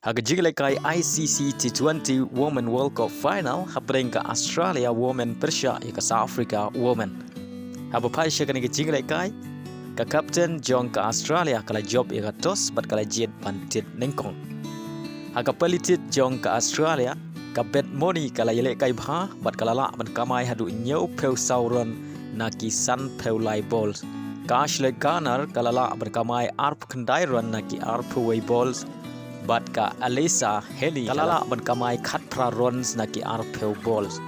Haka jiglekai ICC T20 Women World Cup Final habreng ke Australia Women Persia ke South Africa Women. Haba pai shakani ke jiglekai ke kapten jong ke Australia kala job ke tos bat kala jet pantit nengkong. Haka palitit jong ke Australia ke bet money kala yele kai bha bat kala la ban kamai hadu nyau peu sauron naki san peu lai balls. Kash le ganar kala la ban kamai arp kendai ron naki arp way balls. Bat ka Alisa Heli kalala ban kamai khat pra runs na ki arpeu balls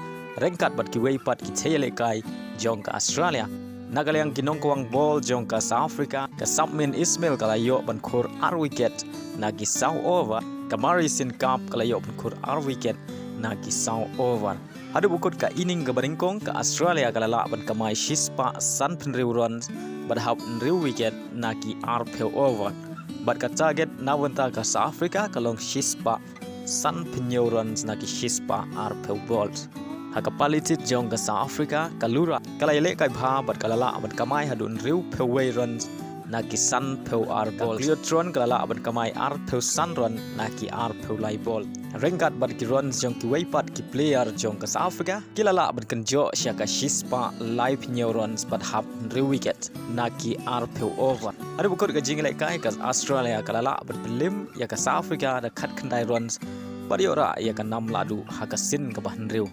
rengkat bat ki wei pat ki thele kai jong ka Australia nagalyang ginong kwang ball jong ka South Africa ka Submin Ismail kala yo ban khur ar wicket na ki South over ka Marisin Cup kala yo ban khur ar wicket na ki South over hadu bukut ka inning ka baringkong ka Australia kala la ban kamai shispa san penriu runs bat hap nriu wicket na ki arpeu over Bat ka target nawanta ka South Africa kalong shispa san penyuruan naki shispa arpeu balls. Haka palitit jong ka South Africa kalura kalayele kai bha bat kalala bat kamai hadun riu peway runs naki san peu ar balls. Kliotron kalala bat kamai arpeu san run naki arpeu lai ball. Rengkat bat ki runs jong ki weipat ki player jong ka South Africa kilala bat kenjo sya ka shispa lai penyuruan bat hap riu wicket naki arpeu over. Ada bukut ka jingle kai ka Australia kalala berpelim ya ka South Africa da khat kendai runs bari ora ya ka nam ladu haka sin ka bahan riu